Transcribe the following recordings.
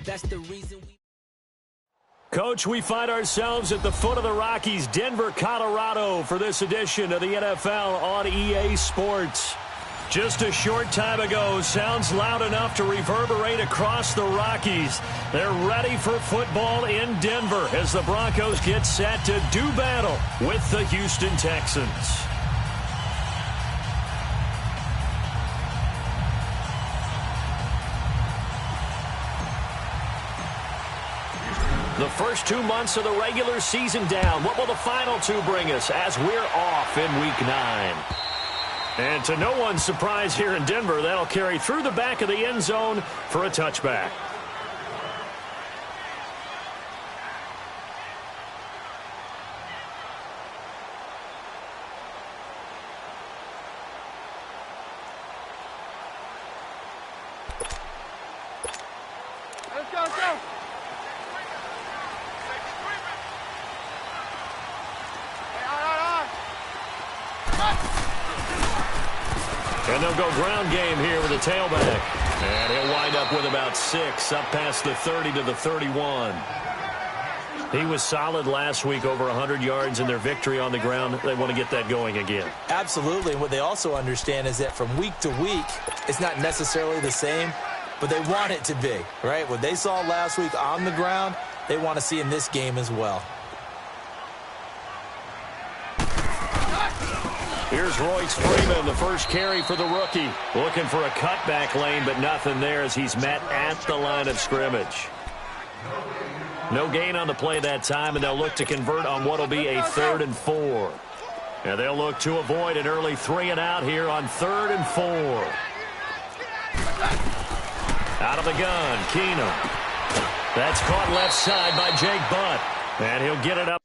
That's the reason we... Coach, we find ourselves at the foot of the Rockies, Denver, Colorado, for this edition of the NFL on EA Sports. Just a short time ago, sounds loud enough to reverberate across the Rockies. They're ready for football in Denver as the Broncos get set to do battle with the Houston Texans. The first 2 months of the regular season down. What will the final two bring us as we're off in Week 9? And to no one's surprise here in Denver, that'll carry through the back of the end zone for a touchback. Let's go, let's go. And they'll go ground game here with a tailback. And he'll wind up with about 6, up past the 30 to the 31. He was solid last week, over 100 yards in their victory on the ground. They want to get that going again. Absolutely. What they also understand is that from week to week, it's not necessarily the same, but they want it to be, right? What they saw last week on the ground, they want to see in this game as well. Here's Royce Freeman, the first carry for the rookie. Looking for a cutback lane, but nothing there as he's met at the line of scrimmage. No gain on the play that time, and they'll look to convert on what will be a 3rd and 4. And they'll look to avoid an early 3 and out here on 3rd and 4. Out of the gun, Keenum. That's caught left side by Jake Butt. And he'll get it up.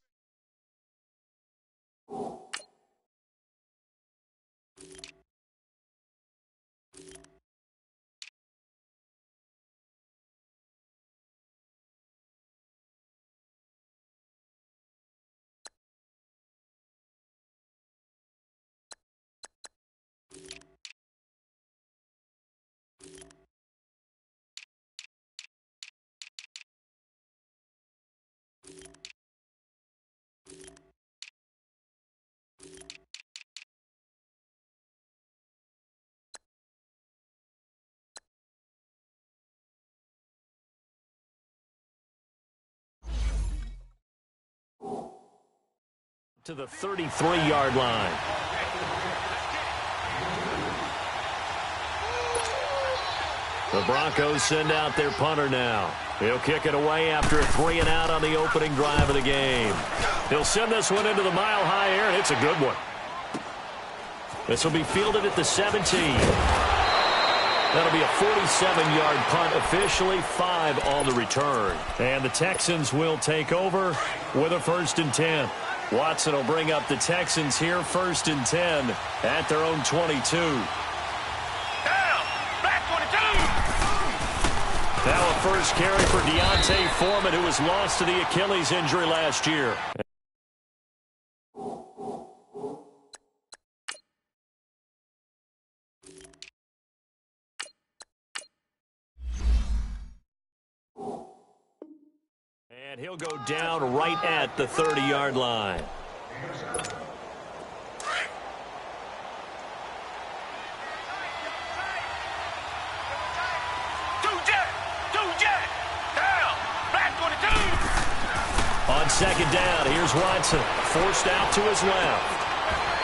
To the 33-yard line. The Broncos send out their punter now. He'll kick it away after a 3 and out on the opening drive of the game. He'll send this one into the mile-high air, and it's a good one. This will be fielded at the 17. That'll be a 47-yard punt, officially 5 on the return. And the Texans will take over with a 1st and 10. Watson will bring up the Texans here, 1st and 10 at their own 22. Down, back 22. Now a first carry for Deontay Foreman, who was lost to the Achilles injury last year. And he'll go down right at the 30-yard line. On 2nd down, here's Watson. Forced out to his left.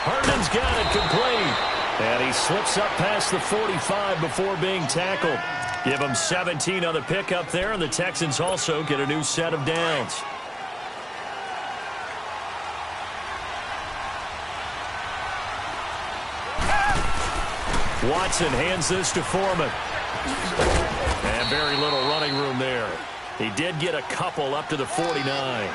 Herndon's got it complete. And he slips up past the 45 before being tackled. Give him 17 on the pickup there, and the Texans also get a new set of downs. Watson hands this to Foreman. And very little running room there. He did get a couple up to the 49.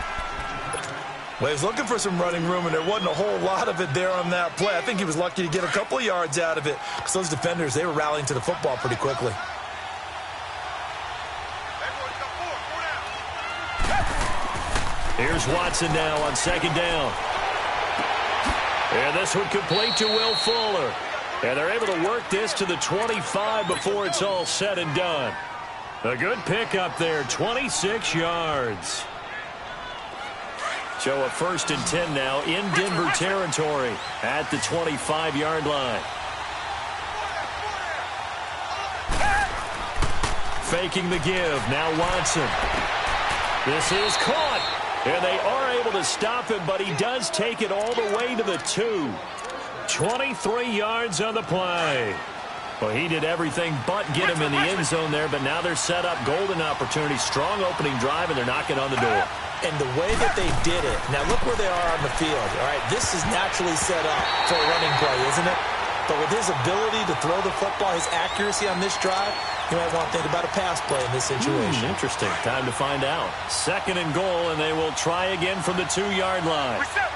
Well, he was looking for some running room, and there wasn't a whole lot of it there on that play. I think he was lucky to get a couple of yards out of it, because those defenders, they were rallying to the football pretty quickly. Here's Watson now on 2nd down. And this one complete to Will Fuller. And they're able to work this to the 25 before it's all said and done. A good pickup there, 26 yards. So a 1st and 10 now in Denver territory at the 25-yard line. Faking the give, now Watson. This is caught, and they are able to stop him, but he does take it all the way to the 2. 23 yards on the play. Well, he did everything but get him in the end zone there, but now they're set up golden opportunity, strong opening drive, and they're knocking on the door. And the way that they did it, now look where they are on the field. All right, this is naturally set up for a running play, isn't it? But with his ability to throw the football, his accuracy on this drive, you might want to think about a pass play in this situation. Interesting. Time to find out. 2nd and goal, and they will try again from the 2-yard line. Reset.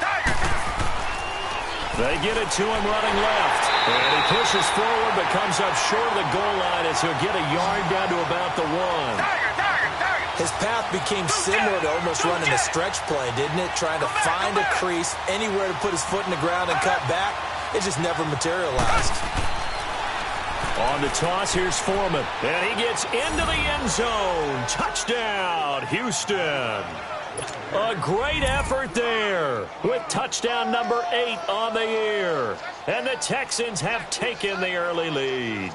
Tiger. They get it to him running left. And he pushes forward but comes up short of the goal line as he'll get a yard down to about the 1. Tiger. His path became similar to almost running a stretch play, didn't it? Trying to find a crease, anywhere to put his foot in the ground and cut back. It just never materialized. On the toss, here's Foreman. And he gets into the end zone. Touchdown, Houston. A great effort there with touchdown number 8 on the year. And the Texans have taken the early lead.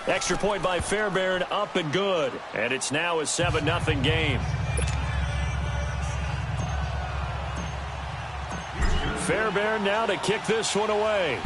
Extra point by Fairbairn, up and good. And it's now a 7-0 game. Fairbairn now to kick this one away.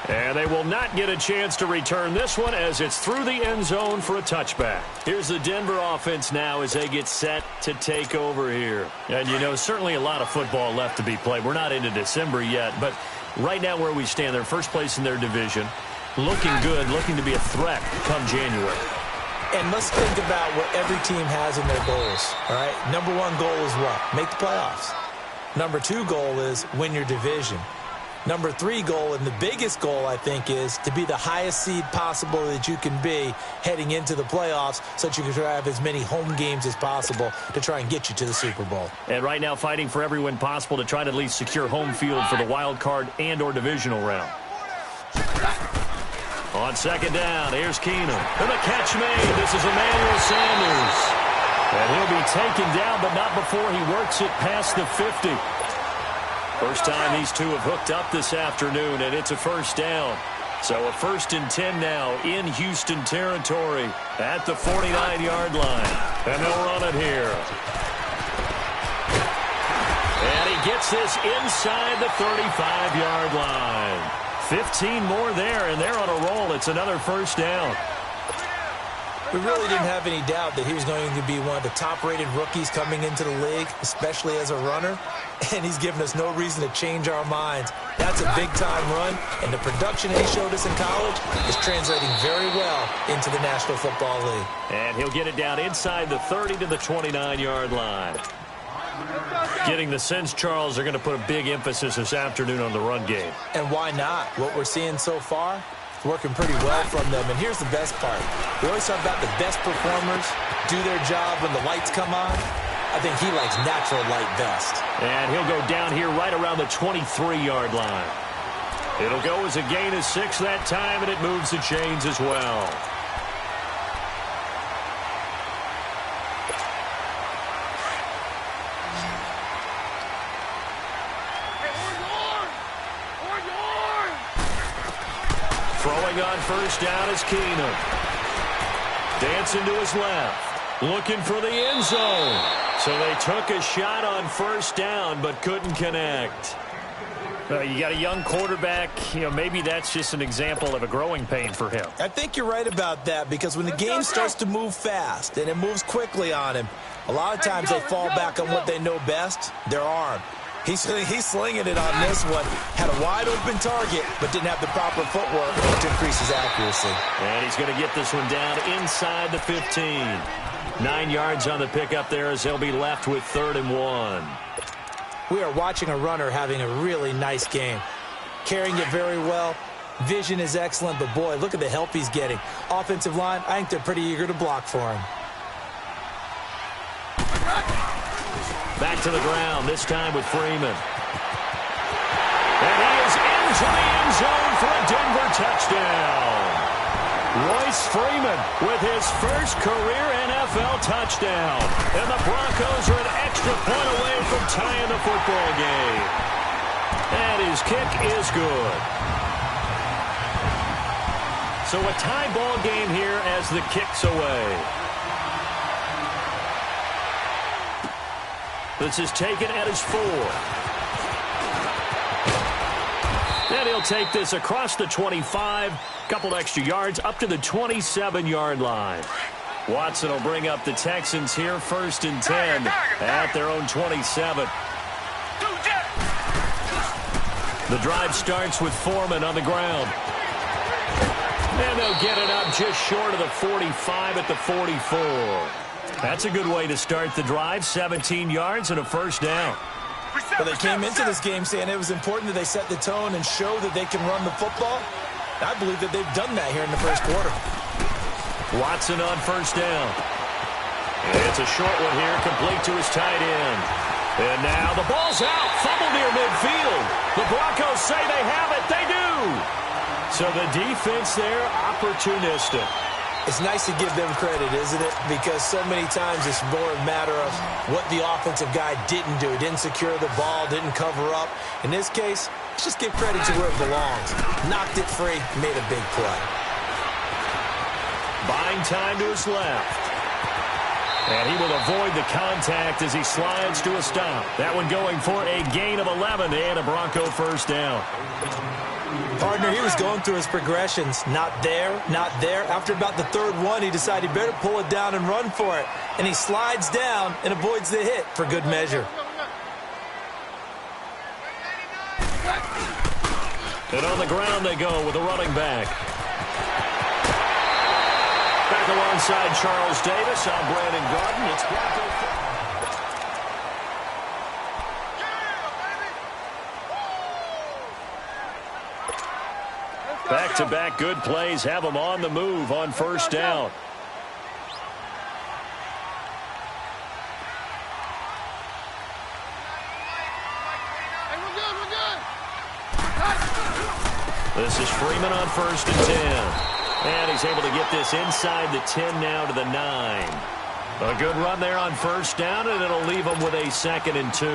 And they will not get a chance to return this one as it's through the end zone for a touchback. Here's the Denver offense now as they get set to take over here. And, you know, certainly a lot of football left to be played. We're not into December yet, but right now where we stand, they're first place in their division. Looking good, looking to be a threat come January. And let's think about what every team has in their goals, all right? Number 1 goal is what? Make the playoffs. Number 2 goal is win your division. Number 3 goal, and the biggest goal, I think, is to be the highest seed possible that you can be heading into the playoffs so that you can try to have as many home games as possible to try and get you to the Super Bowl. And right now fighting for every win possible to try to at least secure home field for the wild card and or divisional round. On 2nd down, here's Keenum. And the catch made. This is Emmanuel Sanders. And he'll be taken down, but not before he works it past the 50. First time these two have hooked up this afternoon, and it's a 1st down. So a 1st and 10 now in Houston territory at the 49-yard line. And they'll run it here. And he gets this inside the 35-yard line. 15 more there, and they're on a roll. It's another 1st down. We really didn't have any doubt that he was going to be one of the top-rated rookies coming into the league, especially as a runner. And he's given us no reason to change our minds. That's a big-time run, and the production he showed us in college is translating very well into the National Football League. And he'll get it down inside the 30 to the 29-yard line. Getting the sense, Charles, they're going to put a big emphasis this afternoon on the run game. And why not? What we're seeing so far, it's working pretty well from them. And here's the best part. We always talk about the best performers do their job when the lights come on. I think he likes natural light best. And he'll go down here right around the 23-yard line. It'll go as a gain of 6 that time, and it moves the chains as well. Throwing on 1st down is Keenum. Dancing to his left. Looking for the end zone. So they took a shot on 1st down but couldn't connect. You got a young quarterback. You know, maybe that's just an example of a growing pain for him. I think you're right about that, because when the game starts to move fast and it moves quickly on him, a lot of times they fall back on what they know best, their arm. He's slinging it on this one. Had a wide-open target, but didn't have the proper footwork to increase his accuracy. And he's going to get this one down inside the 15. 9 yards on the pickup there as they'll be left with 3rd and 1. We are watching a runner having a really nice game. Carrying it very well. Vision is excellent, but boy, look at the help he's getting. Offensive line, I think they're pretty eager to block for him. Back to the ground, this time with Freeman. And he is into the end zone for a Denver touchdown. Royce Freeman with his first career NFL touchdown. And the Broncos are an extra point away from tying the football game. And his kick is good. So a tie ball game here as the kick's away. This is taken at his 4. And he'll take this across the 25. Couple extra yards up to the 27-yard line. Watson will bring up the Texans here, 1st and 10 at their own 27. The drive starts with Foreman on the ground. And they'll get it up just short of the 45 at the 44. That's a good way to start the drive, 17 yards and a first down. Well, they came into this game saying it was important that they set the tone and show that they can run the football. I believe that they've done that here in the first quarter. Watson on first down. It's a short one here, complete to his tight end. And now the ball's out, fumble near midfield. The Broncos say they have it. They do. So the defense there, opportunistic. It's nice to give them credit, isn't it? Because so many times it's more a matter of what the offensive guy didn't do. He didn't secure the ball, didn't cover up. In this case, let's just give credit to where it belongs. Knocked it free, made a big play. Buying time to his left. And he will avoid the contact as he slides to a stop. That one going for a gain of 11 and a Bronco first down. Partner, he was going through his progressions. Not there, not there. After about the 3rd one, he decided he better pull it down and run for it. And he slides down and avoids the hit for good measure. And on the ground they go with a running back. Back alongside Charles Davis on Brandon Garden. It's Bronco. Back-to-back good plays have them on the move on first down. This is Freeman on 1st and 10. And he's able to get this inside the 10 now to the 9. A good run there on first down, and it'll leave them with a 2nd and 2.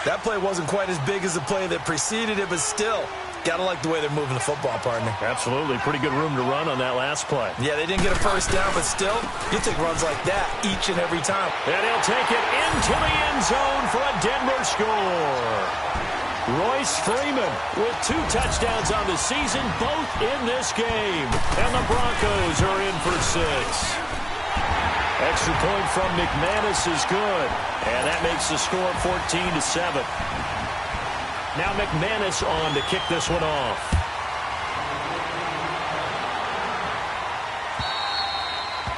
That play wasn't quite as big as the play that preceded it, but still, gotta like the way they're moving the football, partner. Absolutely. Pretty good room to run on that last play. Yeah, they didn't get a first down, but still, you take runs like that each and every time. And he'll take it into the end zone for a Denver score. Royce Freeman with 2 touchdowns on the season, both in this game. And the Broncos are in for 6. Extra point from McManus is good. And that makes the score 14-7. Now McManus on to kick this one off.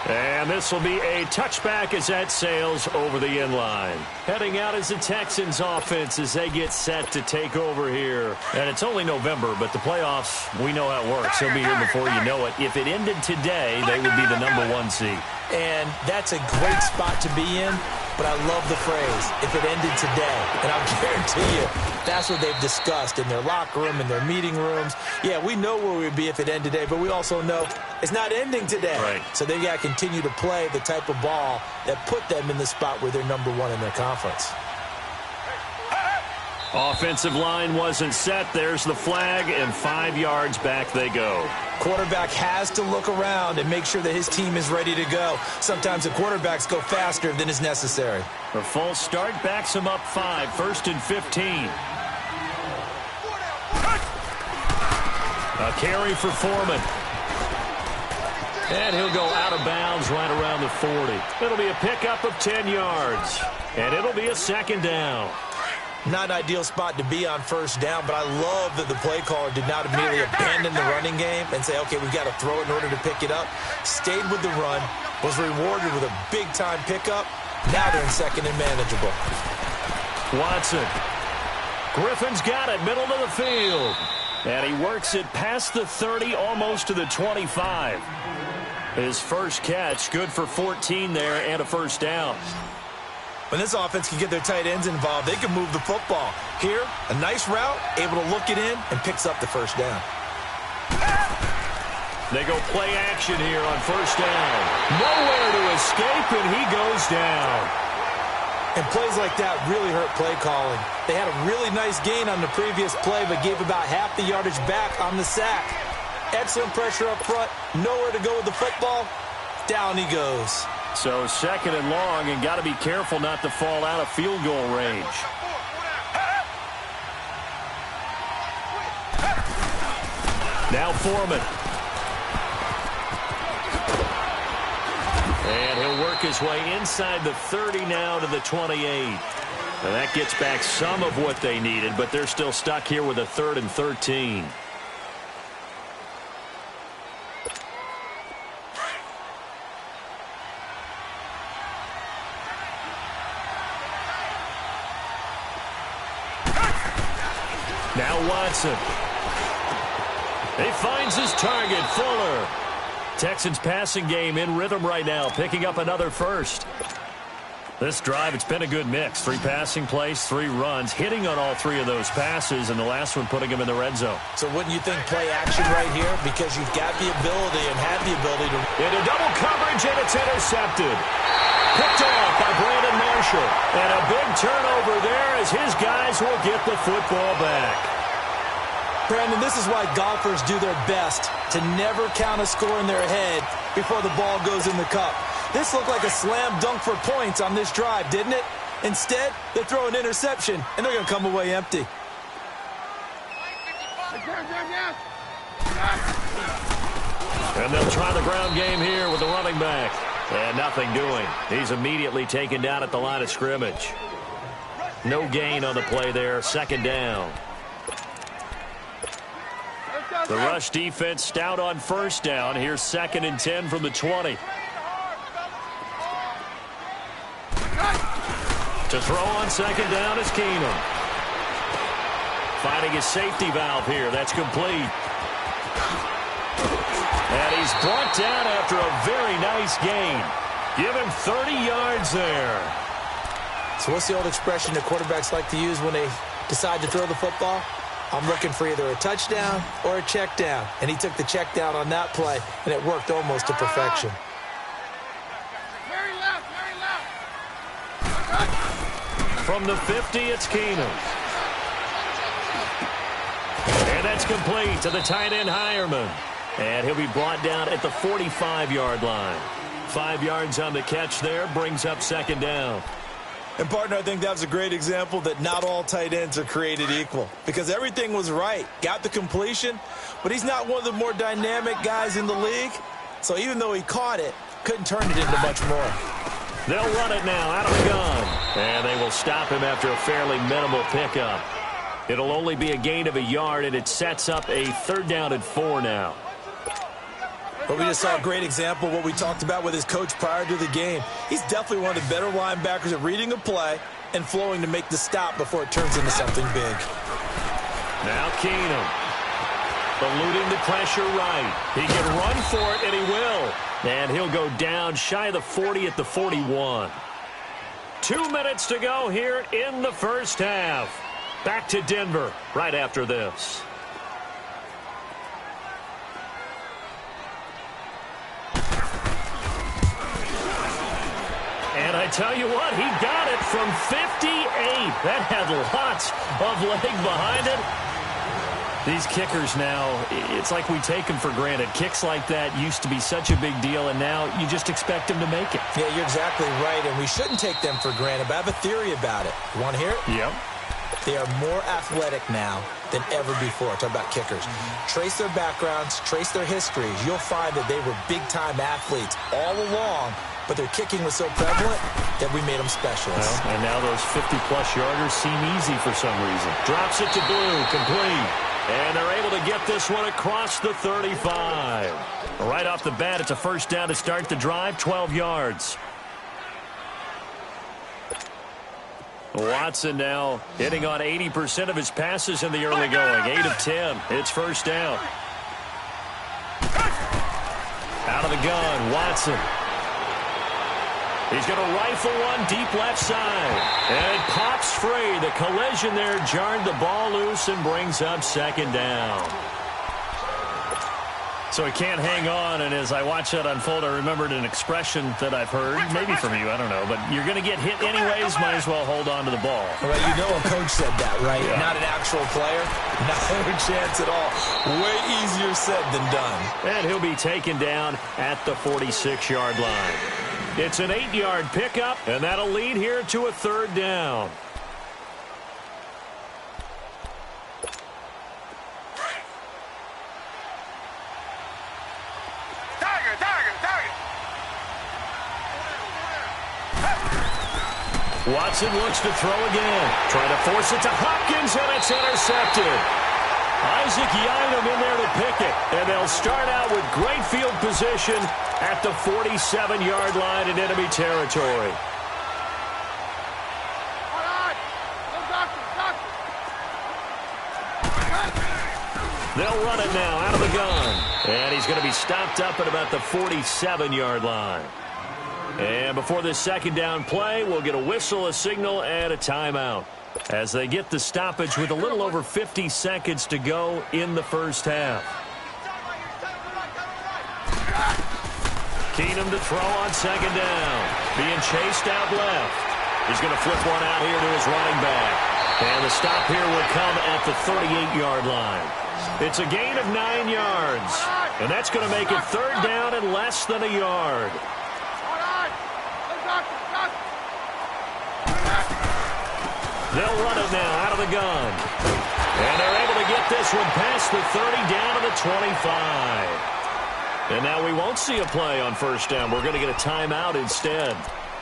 And this will be a touchback as that sails over the end line. Heading out is the Texans offense as they get set to take over here. And it's only November, but the playoffs, we know how it works. They'll be here before you know it. If it ended today, they would be the #1 seed. And that's a great spot to be in, but I love the phrase, if it ended today. And I'll guarantee you, that's what they've discussed in their locker room, in their meeting rooms. Yeah, we know where we would be if it ended today, but we also know it's not ending today. Right. So they've got to continue to play the type of ball that put them in the spot where they're #1 in their conference. Offensive line wasn't set. There's the flag, and 5 yards back they go. Quarterback has to look around and make sure that his team is ready to go. Sometimes the quarterbacks go faster than is necessary. The false start backs him up 5, 1st and 15. A carry for Foreman. And he'll go out of bounds right around the 40. It'll be a pickup of 10 yards. And it'll be a 2nd down. Not an ideal spot to be on first down, but I love that the play caller did not immediately abandon the running game and say, okay, we've got to throw it in order to pick it up. Stayed with the run, was rewarded with a big-time pickup. Now they're in 2nd and manageable. Watson. Griffin's got it, middle of the field. And he works it past the 30, almost to the 25. His first catch, good for 14 there and a first down. When this offense can get their tight ends involved, they can move the football. Here, a nice route, able to look it in, and picks up the first down. They go play action here on first down. Nowhere to escape, and he goes down. And plays like that really hurt play calling. They had a really nice gain on the previous play, but gave about half the yardage back on the sack. Excellent pressure up front. Nowhere to go with the football. Down he goes. So second and long, and got to be careful not to fall out of field goal range. Now Foreman. And he'll work his way inside the 30 now to the 28. Now that gets back some of what they needed, but they're still stuck here with a 3rd and 13. Now Watson. He finds his target, Fuller. Texans passing game in rhythm right now, picking up another first. This drive, it's been a good mix. 3 passing plays, 3 runs, hitting on all 3 of those passes, and the last one putting him in the red zone. So wouldn't you think play action right here? Because you've got the ability and have the ability to... Into double coverage, and it's intercepted. Picked off by Brandon Marshall. And a big turnover there as his guys will get the football back. Brandon, this is why golfers do their best to never count a score in their head before the ball goes in the cup. This looked like a slam dunk for points on this drive, didn't it? Instead, they throw an interception, and they're going to come away empty. And they'll try the ground game here with the running back. And nothing doing. He's immediately taken down at the line of scrimmage. No gain on the play there. 2nd down. The rush defense stout on first down. Here's 2nd and 10 from the 20. To throw on 2nd down is Keenum. Finding his safety valve here. That's complete. And he's brought down after a very nice gain. Give him 30 yards there. So what's the old expression that quarterbacks like to use when they decide to throw the football? I'm looking for either a touchdown or a check down. And he took the check down on that play, and it worked almost to perfection. From the 50, it's Keenum. And that's complete to the tight end, Hireman. And he'll be brought down at the 45-yard line. 5 yards on the catch there, brings up 2nd down. And, partner, I think that was a great example that not all tight ends are created equal. Because everything was right. Got the completion, but he's not one of the more dynamic guys in the league. So even though he caught it, couldn't turn it into much more. They'll run it now out of the gun. And they will stop him after a fairly minimal pickup. It'll only be a gain of a yard, and it sets up a 3rd down and 4 now. But we just saw a great example of what we talked about with his coach prior to the game. He's definitely one of the better linebackers at reading a play and flowing to make the stop before it turns into something big. Now Keenum. Eluding the pressure right. He can run for it, and he will. And he'll go down shy of the 40 at the 41. 2 minutes to go here in the first half. Back to Denver right after this. And I tell you what, he got it from 58. That had lots of leg behind it. These kickers now, it's like we take them for granted. Kicks like that used to be such a big deal, and now you just expect them to make it. Yeah, you're exactly right, and we shouldn't take them for granted, but I have a theory about it. You want to hear it? Yep. They are more athletic now than ever before. Talk about kickers. Trace their backgrounds, trace their histories. You'll find that they were big-time athletes all along, but their kicking was so prevalent that we made them specialists. Well, and now those 50-plus yarders seem easy for some reason. Drops it to Blue, complete. And they're able to get this one across the 35. Right off the bat, it's a first down to start the drive, 12 yards. Watson now hitting on 80% of his passes in the early going. 8 of 10. It's first down. Out of the gun, Watson. He's going to rifle one deep left side. And it pops free. The collision there jarred the ball loose and brings up second down. So he can't hang on, and as I watch that unfold, I remembered an expression that I've heard, maybe from you, I don't know, but you're going to get hit anyways, might as well hold on to the ball. Well, you know a coach said that, right? Yeah. Not an actual player. Not a chance at all. Way easier said than done. And he'll be taken down at the 46-yard line. It's an 8-yard pickup, and that'll lead here to a third down. Watson looks to throw again. Trying to force it to Hopkins, and it's intercepted. Isaac Yianum in there to pick it. And they'll start out with great field position at the 47-yard line in enemy territory. They'll run it now out of the gun. And he's going to be stopped up at about the 47-yard line. And before this second down play, we'll get a whistle, a signal, and a timeout as they get the stoppage with a little over 50 seconds to go in the first half. Keenum to throw on second down. Being chased out left. He's going to flip one out here to his running back. And the stop here will come at the 38-yard line. It's a gain of 9 yards. And that's going to make it third down and less than a yard. They'll run it now out of the gun. And they're able to get this one past the 30 down to the 25. And now we won't see a play on first down. We're going to get a timeout instead,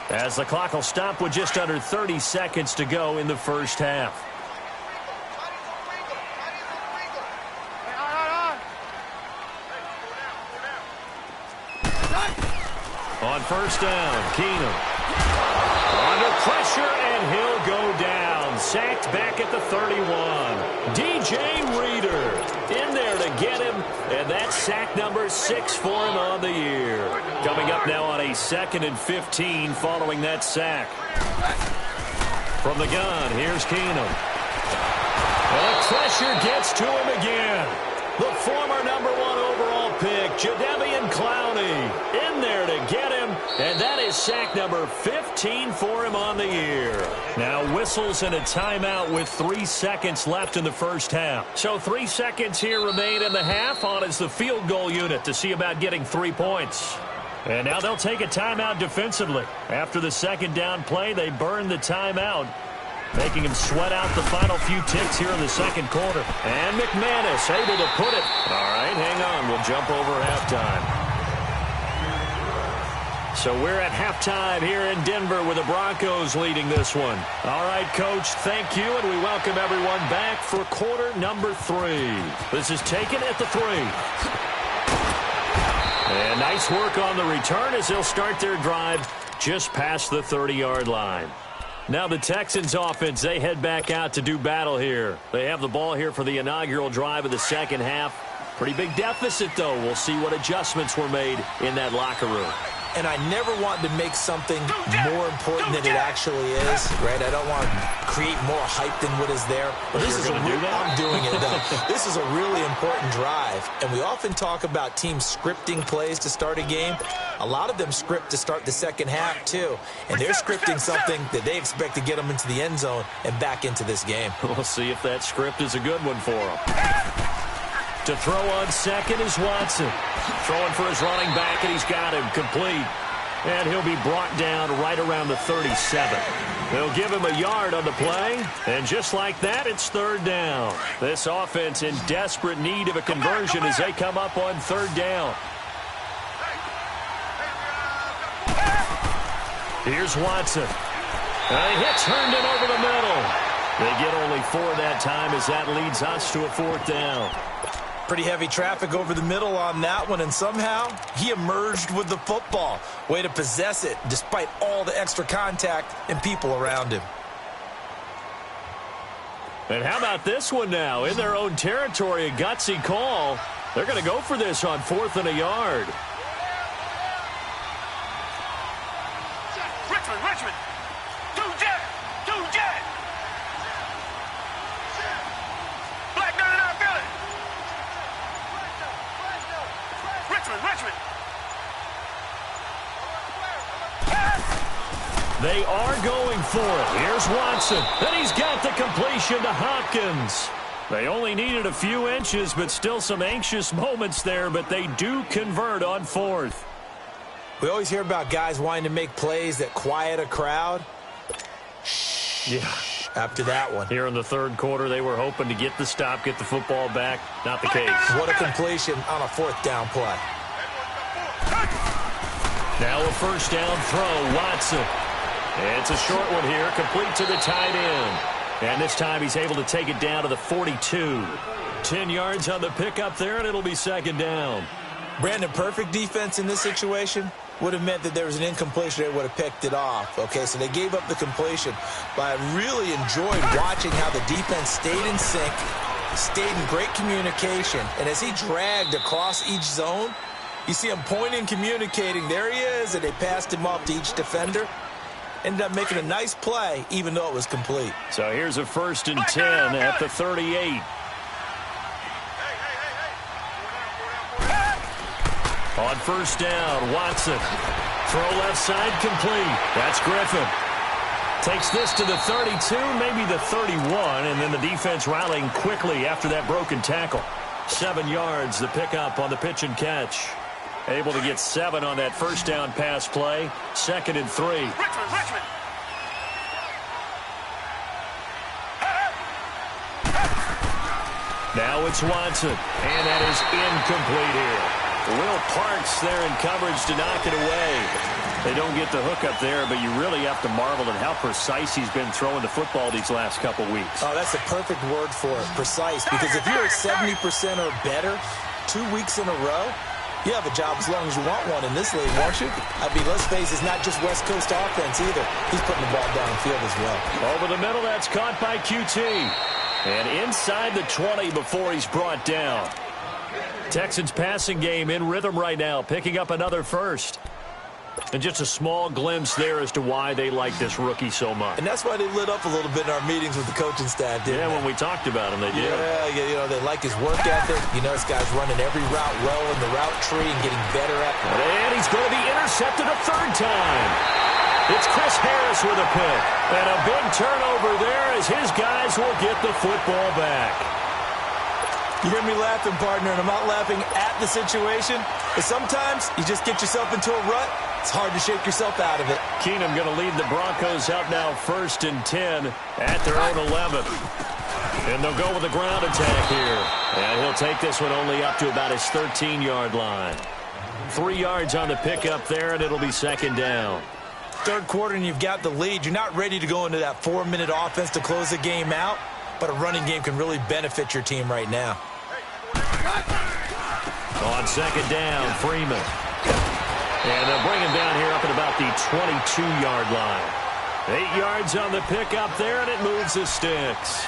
as the clock will stop with just under 30 seconds to go in the first half. On first down, Keenum. Under pressure, and he'll go down. Sacked back at the 31. DJ Reader in there to get him, and that's sack number 6 for him on the year. Coming up now on a 2nd and 15 following that sack. From the gun, here's Keenum. And the pressure gets to him again. The former number 1 overall pick, Jadeveon Clowney, in there to get him, and that is sack number 15 for him on the year. Now whistles and a timeout with 3 seconds left in the first half. So 3 seconds here remain in the half. On is the field goal unit to see about getting 3 points. And now they'll take a timeout defensively. After the second down play, they burn the timeout, making him sweat out the final few ticks here in the second quarter. And McManus able to put it. All right, hang on. We'll jump over halftime. So we're at halftime here in Denver with the Broncos leading this one. All right, Coach, thank you, and we welcome everyone back for quarter number 3. This is taken at the 3. And nice work on the return as they'll start their drive just past the 30-yard line. Now the Texans offense, they head back out to do battle here. They have the ball here for the inaugural drive of the second half. Pretty big deficit, though. We'll see what adjustments were made in that locker room. And I never want to make something more important than it actually is, right? I don't want to create more hype than what is there. But this is I'm doing it, though. This is a really important drive. And we often talk about teams scripting plays to start a game. A lot of them script to start the second half, too. And they're scripting something that they expect to get them into the end zone and back into this game. We'll see if that script is a good one for them. To throw on second is Watson. Throwing for his running back, and he's got him complete. And he'll be brought down right around the 37. They'll give him a yard on the play. And just like that, it's third down. This offense in desperate need of a conversion as they come up on third down. Here's Watson. And he hits Herndon over the middle. They get only 4 that time as that leads us to a fourth down. Pretty heavy traffic over the middle on that one, and somehow he emerged with the football. Way to possess it despite all the extra contact and people around him. And how about this one now? In their own territory, a gutsy call. They're going to go for this on 4th and a yard. they are going for it. Here's Watson. And he's got the completion to Hopkins. They only needed a few inches, but still some anxious moments there, but they do convert on fourth. We always hear about guys wanting to make plays that quiet a crowd. Yeah. After that one. Here in the third quarter, they were hoping to get the stop, get the football back. Not the case. What a completion on a fourth down play. Now a first down throw, Watson. It's a short one here, complete to the tight end. And this time he's able to take it down to the 42. 10 yards on the pickup there, and it'll be second down. Brandon, perfect defense in this situation would have meant that there was an incompletion. They would have picked it off. Okay, so they gave up the completion. But I really enjoyed watching how the defense stayed in sync, stayed in great communication. And as he dragged across each zone, you see him pointing, communicating. There he is, and they passed him off to each defender. Ended up making a nice play, even though it was complete. So here's a 1st and 10 at the 38. On first down, Watson. Throw left side, complete. That's Griffin. Takes this to the 32, maybe the 31, and then the defense rallying quickly after that broken tackle. 7 yards, the pickup on the pitch and catch. Able to get 7 on that first down pass play. 2nd and 3. Richmond. Now it's Watson, and that is incomplete here. Will Parks there in coverage to knock it away. They don't get the hook up there, but you really have to marvel at how precise he's been throwing the football these last couple weeks. Oh, that's the perfect word for it, precise. Because if you're at 70% or better 2 weeks in a row, you have a job as long as you want one in this league, won't you? I mean, let's face it, it's not just West Coast offense either. He's putting the ball downfield as well. Over the middle, that's caught by QT. And inside the 20 before he's brought down. Texans passing game in rhythm right now, picking up another first. And just a small glimpse there as to why they like this rookie so much. And that's why they lit up a little bit in our meetings with the coaching staff, didn't they? When we talked about him, they did. Yeah, you know, they like his work ethic. You know, this guy's running every route well in the route tree and getting better at it. And he's going to be intercepted a third time. It's Chris Harris with a pick. And a big turnover there as his guys will get the football back. You hear me laughing, partner, and I'm not laughing at the situation. But sometimes you just get yourself into a rut. It's hard to shake yourself out of it. Keenum going to lead the Broncos out now 1st and 10 at their own 11. And they'll go with a ground attack here. And he'll take this one only up to about his 13-yard line. 3 yards on the pickup there, and it'll be second down. Third quarter, and you've got the lead. You're not ready to go into that 4-minute offense to close the game out. But a running game can really benefit your team right now. On second down, Freeman. And they'll bring him down here up at about the 22-yard line. 8 yards on the pickup there, and it moves the sticks.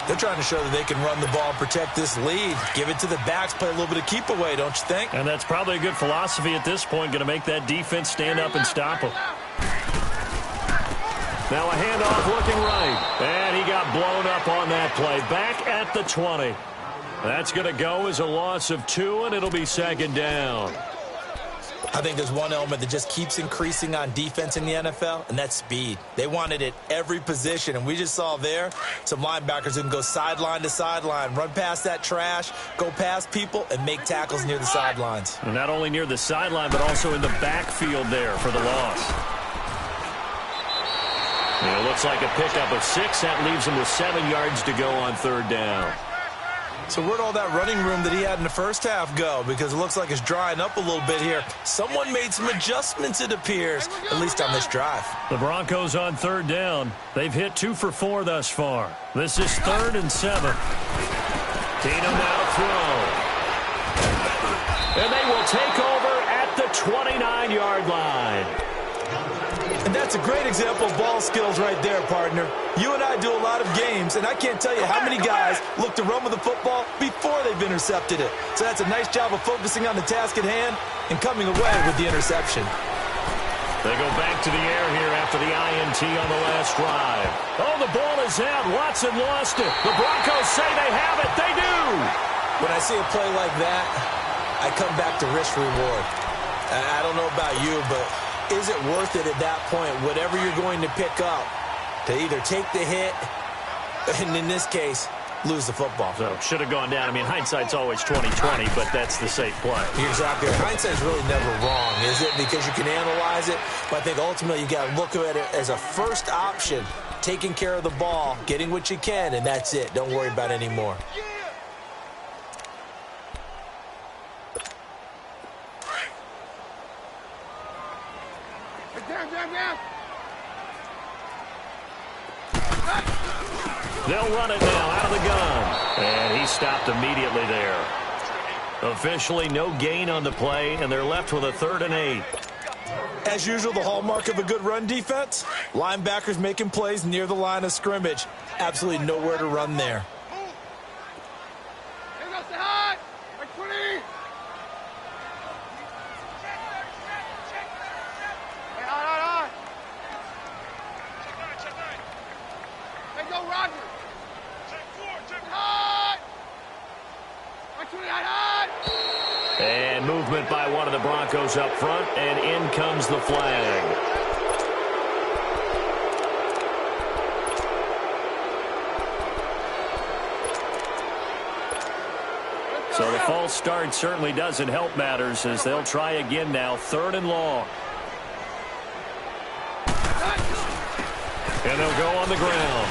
They're trying to show that they can run the ball and protect this lead. Give it to the backs, play a little bit of keep away, don't you think? And that's probably a good philosophy at this point, going to make that defense stand up and stop them. Now a handoff looking right. And he got blown up on that play. Back at the 20. That's going to go as a loss of 2, and it'll be second down. I think there's one element that just keeps increasing on defense in the NFL, and that's speed. They want it at every position, and we just saw there some linebackers who can go sideline to sideline, run past that trash, go past people, and make tackles near the sidelines. And not only near the sideline, but also in the backfield there for the loss. And it looks like a pickup of 6. That leaves him with 7 yards to go on third down. So where'd all that running room that he had in the first half go? Because it looks like it's drying up a little bit here. Someone made some adjustments, it appears, at least on this drive. The Broncos on third down. They've hit 2 for 4 thus far. This is 3rd and 7. Keenum now throw. And they will take over at the 29-yard line. And that's a great example of ball skills right there, partner. You and I do a lot of games, and I can't tell you how many guys look to run with the football before they've intercepted it. So that's a nice job of focusing on the task at hand and coming away with the interception. They go back to the air here after the INT on the last drive. Oh, the ball is out. Watson lost it. The Broncos say they have it. They do. When I see a play like that, I come back to risk reward. I don't know about you, but is it worth it at that point, whatever you're going to pick up, to either take the hit, and in this case, lose the football? So, should have gone down. I mean, hindsight's always 20/20, but that's the safe play. You're exactly right. Hindsight's really never wrong, is it? Because you can analyze it, but I think ultimately you got to look at it as a first option, taking care of the ball, getting what you can, and that's it. Don't worry about any more. They'll run it now out of the gun. And he stopped immediately there. Officially no gain on the play, and they're left with a 3rd and 8. As usual, the hallmark of a good run defense, linebackers making plays near the line of scrimmage. Absolutely nowhere to run there. And movement by one of the Broncos up front, and in comes the flag. So the false start certainly doesn't help matters as they'll try again now, 3rd and long. And they'll go on the ground.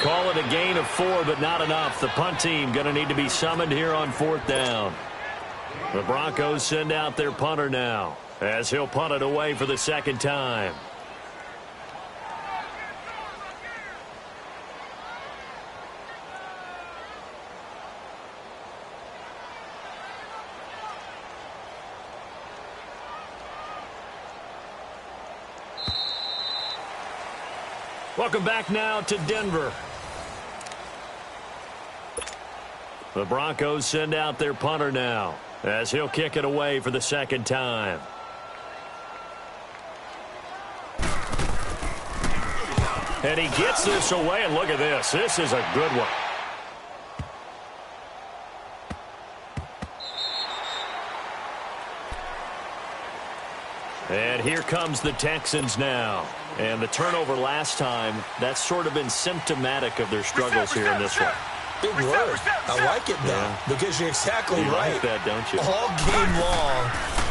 Call it a gain of 4, but not enough. The punt team going to need to be summoned here on 4th down. The Broncos send out their punter now as he'll punt it away for the 2nd time. Welcome back now to Denver. The Broncos send out their punter now as he'll kick it away for the 2nd time. And he gets this away, and look at this. This is a good one. And here comes the Texans now. And the turnover last time, that's sort of been symptomatic of their struggles here in this one. Big word. I like it now, because you're exactly right. Like that, don't you? All game long,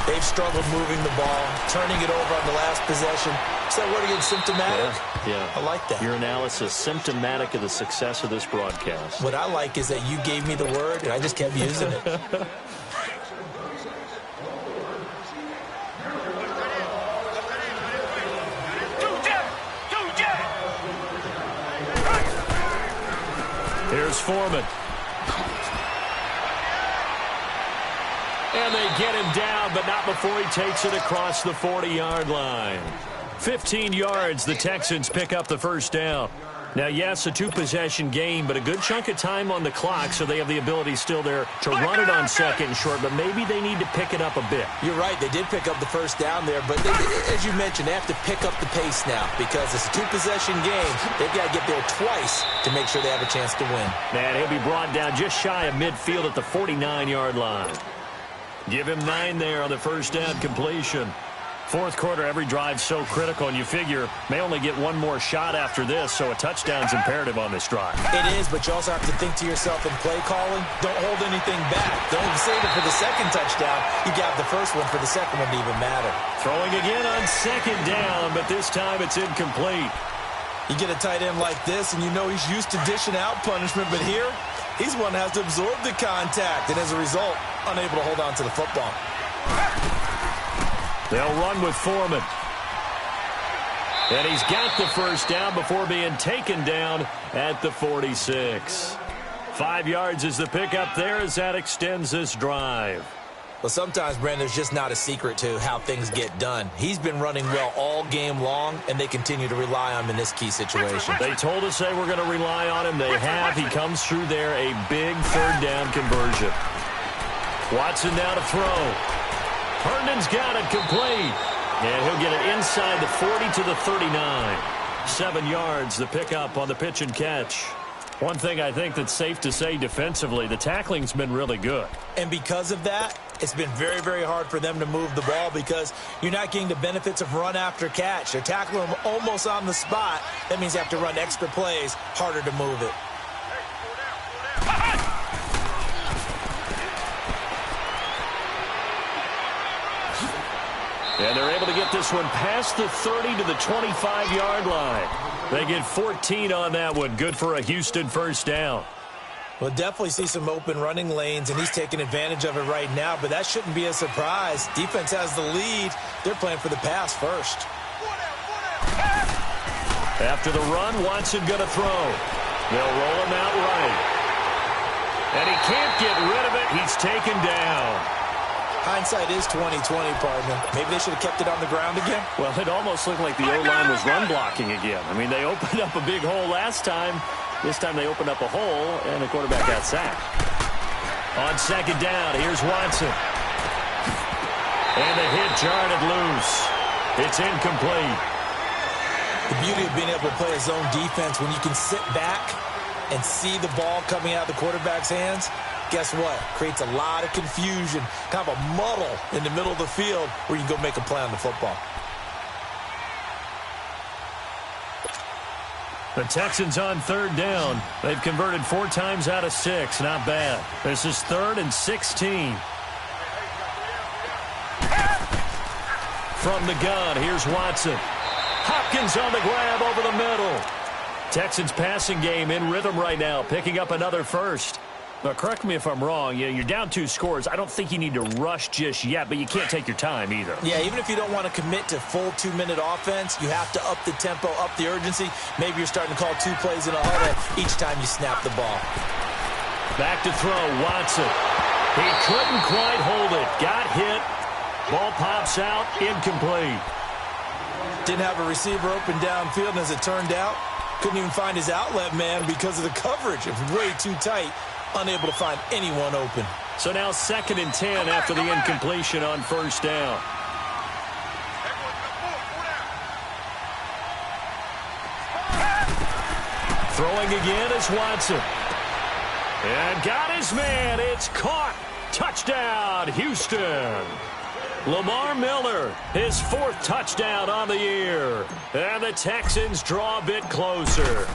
they've struggled moving the ball, turning it over on the last possession. Is that word again, symptomatic? Yeah. I like that. Your analysis, symptomatic of the success of this broadcast. What I like is that you gave me the word, and I just kept using it. Here's Foreman. And they get him down, but not before he takes it across the 40-yard line. 15 yards, the Texans pick up the 1st down. Now, yes, a 2-possession game, but a good chunk of time on the clock, so they have the ability still there to run it on 2nd and short, but maybe they need to pick it up a bit. You're right. They did pick up the 1st down there, but as you mentioned, they have to pick up the pace now because it's a 2-possession game. They've got to get there twice to make sure they have a chance to win. Man, he'll be brought down just shy of midfield at the 49-yard line. Give him 9 there on the 1st down completion. 4th quarter, every drive's so critical, and you figure may only get one more shot after this, so a touchdown's imperative on this drive. It is, but you also have to think to yourself in play calling, don't hold anything back. Don't save it for the 2nd touchdown. You got the 1st one for the 2nd one to even matter. Throwing again on 2nd down, but this time it's incomplete. You get a tight end like this, and you know he's used to dishing out punishment, but here, he's one that has to absorb the contact, and as a result, unable to hold on to the football. They'll run with Foreman. And he's got the 1st down before being taken down at the 46. 5 yards is the pickup there as that extends this drive. Well, sometimes, Brandon, there's just not a secret to how things get done. He's been running well all game long, and they continue to rely on him in this key situation. They told us they were going to rely on him. They have. He comes through there, a big 3rd down conversion. Watson now to throw. Herndon's got it complete. And he'll get it inside the 40 to the 39. 7 yards, the pickup on the pitch and catch. One thing I think that's safe to say defensively, the tackling's been really good. And because of that, it's been very, very hard for them to move the ball because you're not getting the benefits of run after catch. They're tackling them almost on the spot. That means you have to run extra plays, harder to move it. And they're able to get this one past the 30 to the 25-yard line. They get 14 on that one. Good for a Houston first down. We'll definitely see some open running lanes, and he's taking advantage of it right now, but that shouldn't be a surprise. Defense has the lead. They're playing for the pass first. After the run, Watson going to throw. They'll roll him out right. And he can't get rid of it. He's taken down. Hindsight is 20/20, partner. Maybe they should have kept it on the ground again. Well, it almost looked like the O-line was run blocking again. I mean, they opened up a big hole last time. This time they opened up a hole, and the quarterback got sacked. On second down, here's Watson. And the hit jarred it loose. It's incomplete. The beauty of being able to play a zone defense when you can sit back and see the ball coming out of the quarterback's hands, guess what? Creates a lot of confusion, kind of a muddle in the middle of the field where you can go make a play on the football. The Texans on third down. They've converted 4 times out of 6. Not bad. This is 3rd and 16. From the gun, here's Watson. Hopkins on the grab over the middle. Texans passing game in rhythm right now, picking up another first. Now, correct me if I'm wrong. You're down 2 scores. I don't think you need to rush just yet, but you can't take your time either. Yeah, even if you don't want to commit to full 2-minute offense, you have to up the tempo, up the urgency. Maybe you're starting to call 2 plays in a huddle each time you snap the ball. Back to throw, Watson. He couldn't quite hold it. Got hit. Ball pops out, incomplete. Didn't have a receiver open downfield, and as it turned out, couldn't even find his outlet man because of the coverage. It was way too tight. Unable to find anyone open. So now 2nd and 10 after the incompletion on first down. Throwing again is Watson. And got his man. It's caught. Touchdown, Houston. Lamar Miller, his 4th touchdown on the year. And the Texans draw a bit closer.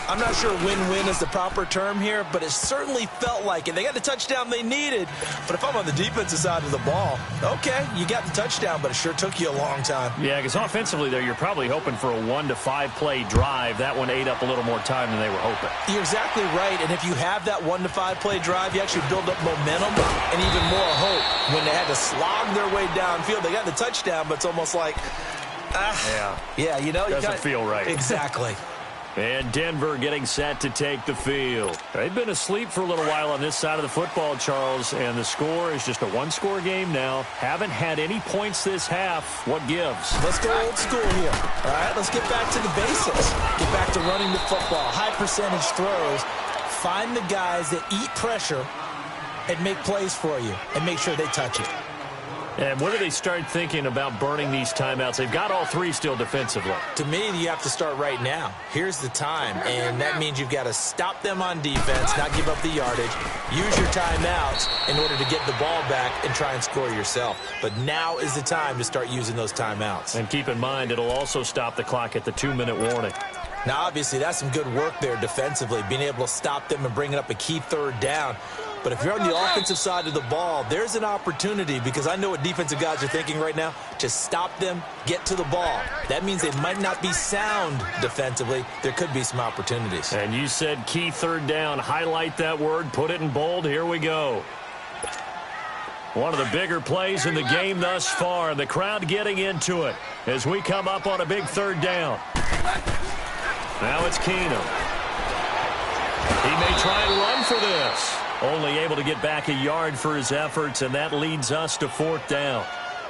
I'm not sure win-win is the proper term here, but it certainly felt like it. They got the touchdown they needed, but if I'm on the defensive side of the ball, okay, you got the touchdown, but it sure took you a long time. Yeah, because offensively there, you're probably hoping for a 1 to 5 play drive. That one ate up a little more time than they were hoping. You're exactly right, and if you have that 1 to 5 play drive, you actually build up momentum and even more hope. When they had to slog their way downfield, they got the touchdown, but it's almost like, yeah, you know, doesn't feel right. Exactly. And Denver getting set to take the field. They've been asleep for a little while on this side of the football, Charles, and the score is just a 1-score game now. Haven't had any points this half. What gives? Let's go old school here. All right, let's get back to the basics. Get back to running the football. High percentage throws. Find the guys that eat pressure and make plays for you and make sure they touch it. And when do they start thinking about burning these timeouts? They've got all 3 still defensively. To me, you have to start right now. Here's the time, and that means you've got to stop them on defense, not give up the yardage, use your timeouts in order to get the ball back and try and score yourself. But now is the time to start using those timeouts. And keep in mind, it'll also stop the clock at the 2-minute warning. Now, obviously, that's some good work there defensively, being able to stop them and bringing up a key 3rd down. But if you're on the offensive side of the ball, there's an opportunity because I know what defensive guys are thinking right now. Just stop them, get to the ball. That means they might not be sound defensively. There could be some opportunities. And you said key 3rd down. Highlight that word. Put it in bold. Here we go. One of the bigger plays in the game thus far. The crowd getting into it as we come up on a big 3rd down. Now it's Keenum. He may try and run for this. Only able to get back a yard for his efforts, and that leads us to 4th down.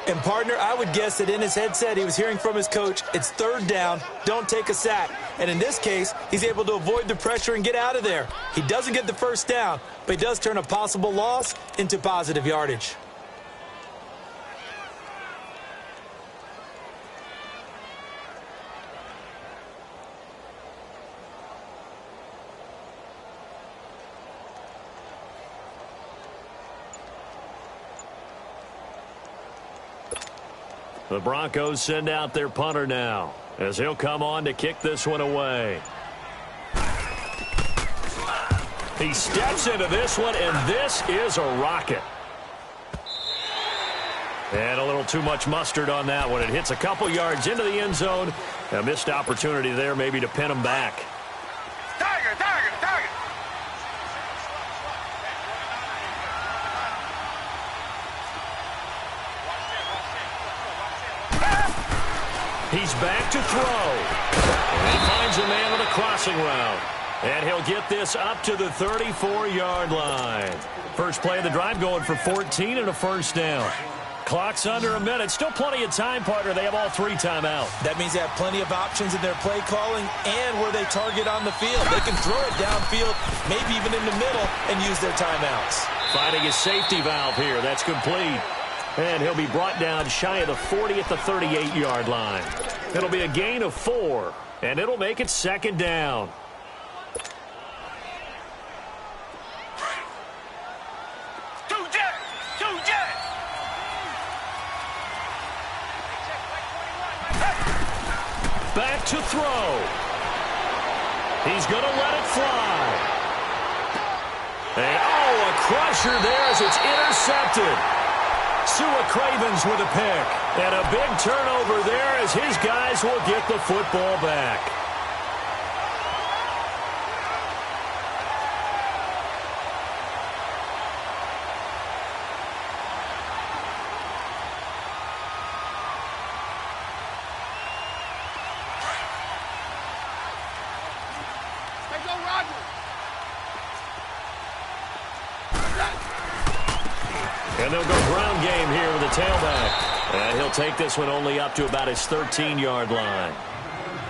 And, partner, I would guess that in his headset he was hearing from his coach, it's 3rd down, don't take a sack. And in this case, he's able to avoid the pressure and get out of there. He doesn't get the first down, but he does turn a possible loss into positive yardage. The Broncos send out their punter now, as he'll come on to kick this one away. He steps into this one, and this is a rocket. And a little too much mustard on that one. It hits a couple yards into the end zone. A missed opportunity there maybe to pin him back. Tiger, tiger, tiger. He's back to throw. And he finds a man on a crossing route. And he'll get this up to the 34-yard line. First play of the drive going for 14 and a first down. Clock's under a minute. Still plenty of time, partner. They have all 3 timeouts. That means they have plenty of options in their play calling and where they target on the field. They can throw it downfield, maybe even in the middle, and use their timeouts. Finding his safety valve here. That's complete. And he'll be brought down shy of the 40 at the 38-yard line. It'll be a gain of 4, and it'll make it second down. Back to throw. He's going to let it fly. And, a crusher there as it's intercepted. Sua Cravens with a pick. And a big turnover there as his guys will get the football back. And they'll go ground game here with a tailback. And he'll take this one only up to about his 13-yard line.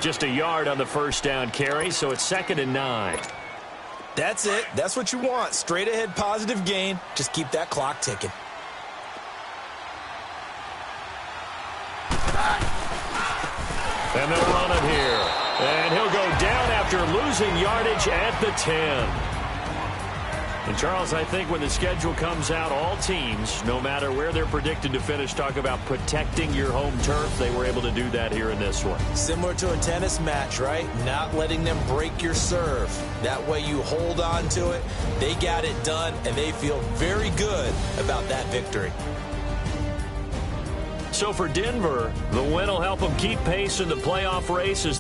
Just a yard on the first down carry, so it's 2nd and 9. That's it. That's what you want. Straight ahead positive gain. Just keep that clock ticking. And they'll run it here. And he'll go down after losing yardage at the 10. And, Charles, I think when the schedule comes out, all teams, no matter where they're predicted to finish, talk about protecting your home turf. They were able to do that here in this one. Similar to a tennis match, right? Not letting them break your serve. That way you hold on to it. They got it done, and they feel very good about that victory. So for Denver, the win will help them keep pace in the playoff races.